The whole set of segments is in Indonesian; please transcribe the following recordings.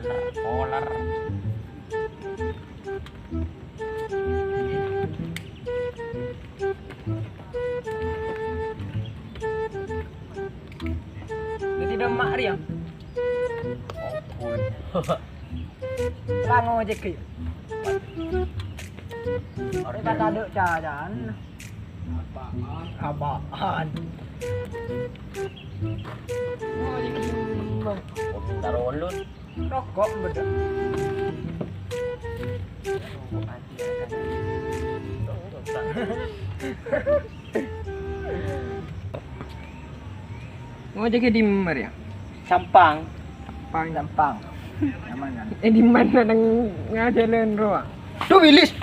Polar. Jadi demak dia. Oh, Lango aja ke. Orang tak ada jajan. Apaan? taruhan lu. Rokok bener. Mau jadi di mana ya? Sampang. Sampang. Nyaman kan? Di mana nang ngajarin roa? Tuh bilis.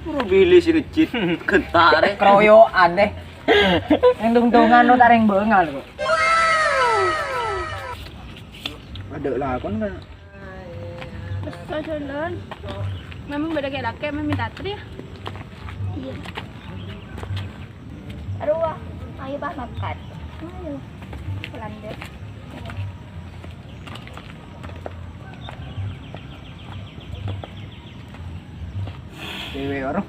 Puro bilis ini cit. Kentar deh. Keroyokan deh. Yang tungtungan lo taring bengal kok. Ada lah kon kan. Besar jalan. Memang beda kayak laki, memang minta tri. Iya. Aduh, ayo bah makan. Ayo. Pelan deh. Cewek orang.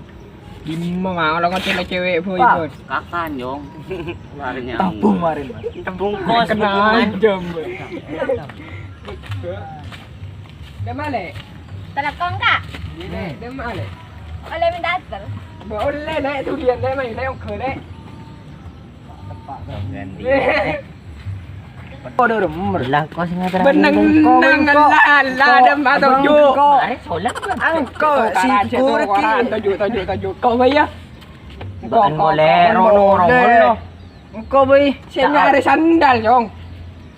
Di mana kalau ngecek cewek boy Wah. bos? Kakan jong. Larinya. Tabung kemarin mas. Tabung kos. Kenal jam. Dah mana? Telekong kak. Dah mana? Oleh minta ter. Boleh naik tu dia naik main naik ke naik. Ganti. Kau dah merlah kau singa terang. Benang lah dah mata tujuh. Are solat kan. Angkau si kurti. Tujuh. Kau bayar. Kau boleh rono lo. Engkau boy. Saya ada sandal jong.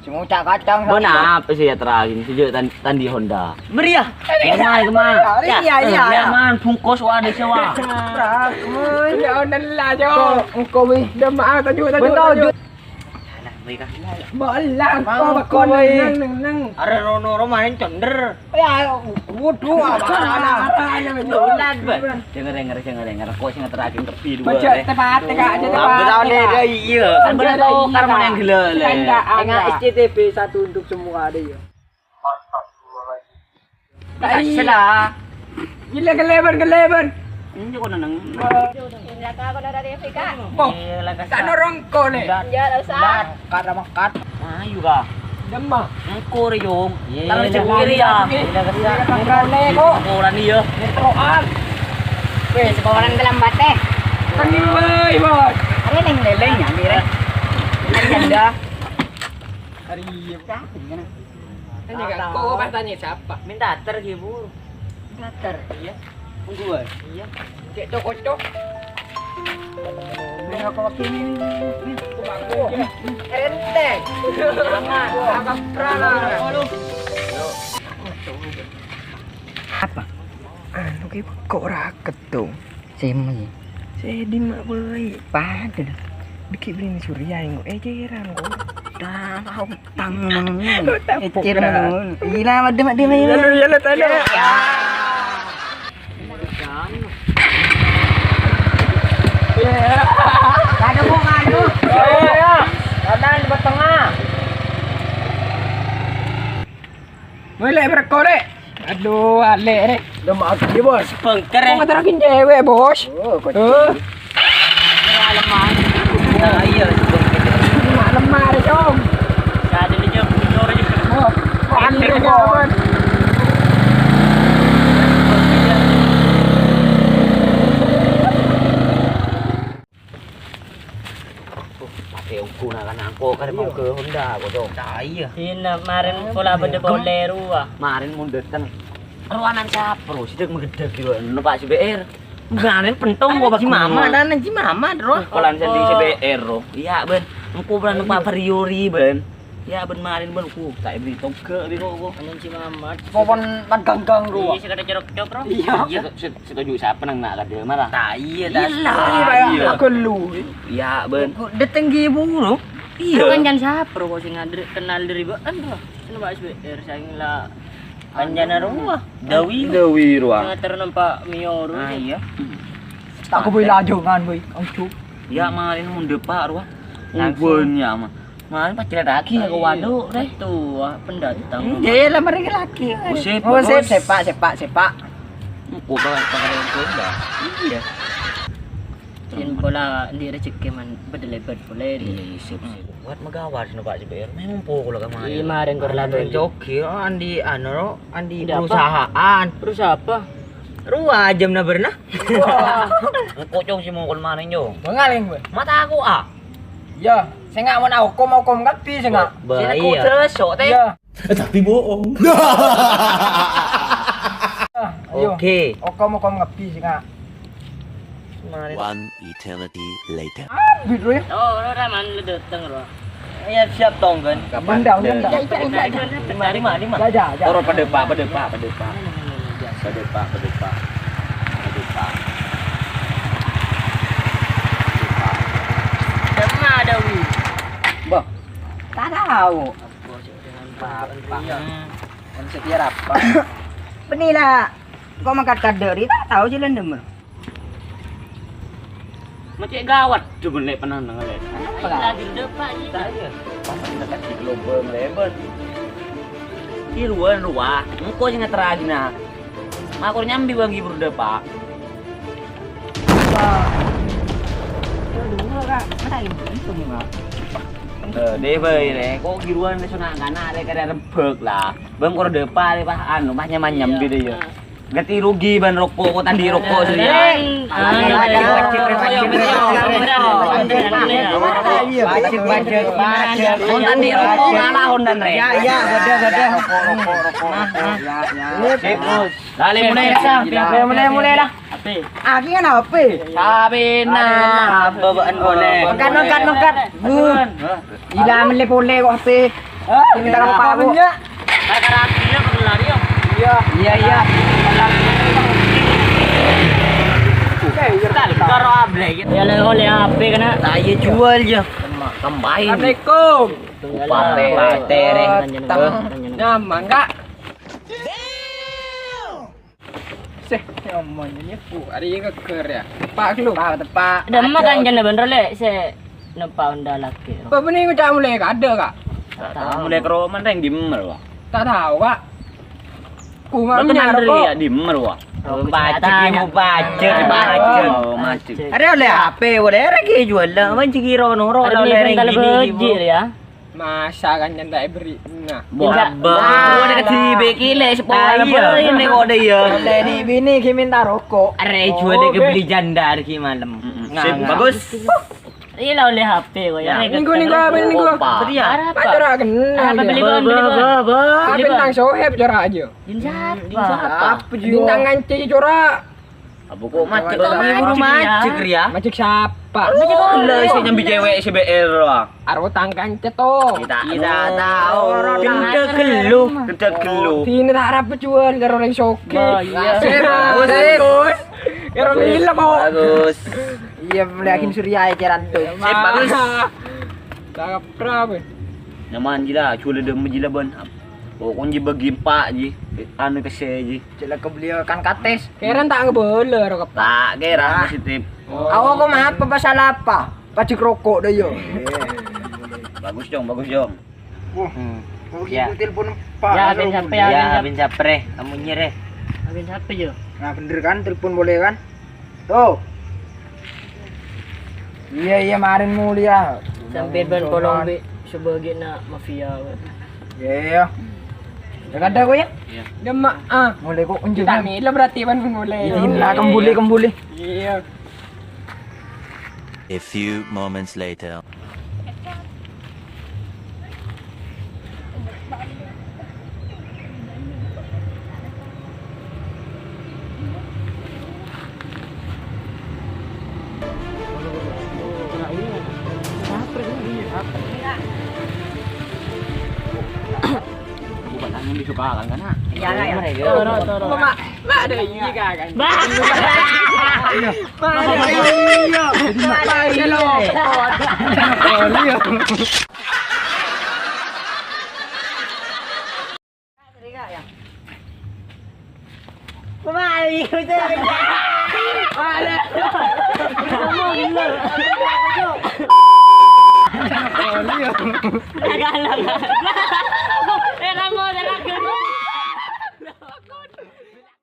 Cuma cak kacang. Mana apa sih ya terakhir sejak tandi Honda. Meriah. Kemana? Iya. Man bungkus wadah sewa. Rakoy. Ya lah jong. Engkau boy. Dah mata tujuh. Alah, mereka. Bola kau Mang, bakon boy. nang. Are rono main conder. Ya, wudu apa? Solat ban. Dengar. Kau sing terakhir tepi dua. Baca tepat kak aja tepat. Betul deh iya. Kan betul karena yang gila lah. Enggak SCTV satu untuk semua ada ya. Salah. Gila keleban. Ini kau nang. Ini kak aku dari Afrika. Tak norong kau ni. Ya, tak usah. Kada makat. Ayo ka. Demah. Engkau reyong. Taruh cekiri ya. Orang dia. Metroan. Weh, sebawalan dalam bate. Kani woi bos. Hari neng leleng ya, dire. Hari janda. Hari tanya kan kau tanya siapa? Minta ter gitu. Gater. Iya. Tunggu iya. Cek cok. Bila kau kini Renteng. Jangan. Agak prala. Apa? Anu ke kok raket tuh. Semi. Saya di mak boy. Pada. Dikit beli surya yang ejeran kok. Tahu tangan. Eceran. Gila mak dia Ya tanya. Ada mau ngadu. Ya. Kanan di tengah. Boleh berkorek. Aduh, alek rek. Udah mau dia bos. Pengker Kau ngeterakin cewek, bos. Oh, kau. Nah iya. Mak lemah deh, Jom. Ada dia punya aja. Oh, aneh kawan. Pakai gunakan angko kan mau ke Honda bodoh. Iya. Sina kemarin pola benda bolero ah. Kemarin mundur kan. Ruanan sapro sidik menggedek gitu. Numpak CBR. Kemarin pentong gua bagi mama dan nanti mama bro. Polan sendi CBR ro. Iya ben. Engko pernah numpak Priori ben. Ya ben marin ben ku tak beli toge di kok. Anjing Mamat. Popon pan ganggang ru. Iya sekadar jorok-jorok bro. Iya, setuju siapa nang nak kada malah. Tak iya Iya dah. lah. Iya. Aku lu. Iya ben. Detenggi buru. Iya kan jangan siapa bro kau sing kenal dari baan bro. Numpak SBR saing lah. Anjana rumah. Dawi. ruang. Ngater nampak Mio ru. Ah iya. Tak aku boleh lajongan boy. Angcu. Ya marin mundur pak ruang. Ngubun ya mah. Mana pacar lagi ya ke waduk deh. Tua pendatang. Ya lah mereka laki. Sip, Oh, bagus. sepak. Aku pakai yang Sunda. Iya. Yen pola di rezeki man bedelebet boleh di. Iya, sip. Buat megawat no Pak CBR. Memang pukul ke mana. Kemarin kor lalu Joki, Andi Andi Ada apa? perusahaan. Terus apa? Ruah jam na berna. Kocong si mongkol mana yo. Mengaling gue. Mata aku ah. Ya, saya nggak mau kom kapi saya nggak. Sini aku sesok teh. Ya. Tapi bohong. Ayo. Oke. Mau kom kapi saya nggak. One eternity later. Biru ya. Oh, lo raman lo dateng lo. Iya siap tong kan. Benda. Di mana? Jaja. Toro pedepa. Dema ada wi. Bah. Tak tahu. Kan setia apa? Benilah. Kau makan kaderi tak tahu jalan demer. Macam gawat coba lek penang nang lek. Lagi depan ni. Saya. Paman dekat di gelombang lebar. Iruan ruah. Engko sing ngeteragina. Makor nyambi bagi berde Pak. Deh bay ne, kok giruan ne sona kana ada kada rebek lah. Bang kor depa le Pak anu mah nyam di deh. Ganti rugi ban rokok kok tandi rokok sih. Pacet. Kon tandi rokok ngalah hondan re. Ya, gede. Sip, Bos. Dale mulai dah. Aki kan apa? Sabina, bebaan boleh. Makan. Gila mele kok apa? Ini tak apa aku. Karakternya perlu lari yo. Iya. Karo able gitu. Ya le oleh HP kena. Saya jual je. Tambahin. Assalamualaikum. Pate re. Nyaman kak? Seh, omongnya pu. Ada yang keker ya. Pak lu. Pak. Dema kan jana bener le se nempa unda laki. Apa benih udah mulai ada kak? Mulai kero mana yang dimer wah. Tak tahu kak. Ku Mana ngamnya dari rokok. ya dimer wah. Bacet Mau bacet. Macet. Ada oleh HP, boleh lagi jual lah. Macam kira noro. Ada Oleh kalau bejir ya. Masa kan yang tak beri. Nah. Abang, ada kati bekile sepuluh apa ini kok ada ya. Oleh di bini kita minta rokok. Are jual dia beli janda hari malam. Sip, bagus. Iya lah oleh HP kok ya. Minggu apa minggu? Apa? Pak cara kenal. Apa beli bon? Apa bintang soheb cara aja. Jin siapa? Bintang nganci cara. Abu kok macet lagi buru macet ya. Macam siapa? Lah isi nyambi cewek CBR wah. Aro tangkan ceto. Tidak tahu. Kita gelu. Sini tak harap jual karo orang soke. Iya. Bagus. Karo gila kok. Bagus. Iya, melihatin Surya ya jalan tuh. Sip, bagus. Cakap berapa? Nyaman je lah, cula dia menjila ban. Oh, kunci bagi empat je. Anu kese je. Cila ke beliau kan kates. Keren tak ngebele rokok. Tak kira positif. Awak kok mah apa pasal apa? Pacik rokok dah yo. Bagus jong, bagus jong. Ya. Telepon Ya, habis HP ya. Ya, bin sapre, kamu nyere. Habis HP je. Nah, bener kan telepon boleh kan? Tuh. Iya, marin mulia. Sampai ban kolong be sebagai nak mafia. Iya. Dah ada kau ya? Iya. Demak mulai kok unjuk. Tak mila berarti ban mulai. Inilah kembuli. Iya. A few moments later. Bukan yang disukakan kan? Ya. Toro. Mak ada iya kan. Bah. Galang.